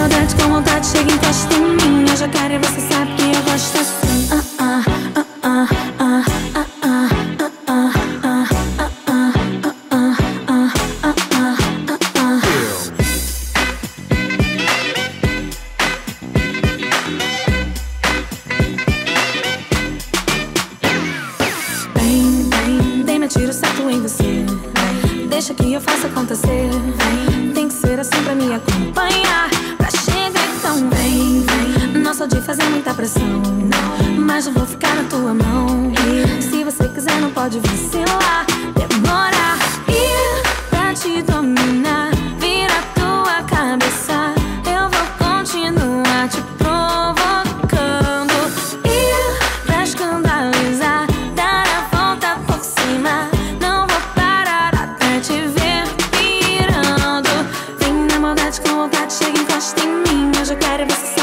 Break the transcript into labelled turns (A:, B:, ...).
A: maldade, com vontade, chega e encosta em mim. Eu já quero e você sabe que eu gosto assim. Vem, me atiro certo em você. Deixa que eu faça acontecer. Tem que ser assim pra me acompanhar, pra chegar então. Vem, não sou de fazer muita pressão, mas eu vou ficar na tua mão. Se você quiser não pode vacilar, demorar. E pra te dominar, vira tua cabeça, eu vou continuar te provocando. E pra escandalizar, dar a volta por cima, não vou parar até te ver pirando. Vem na maldade, com vontade, chega e encosta em mim. Eu já quero e você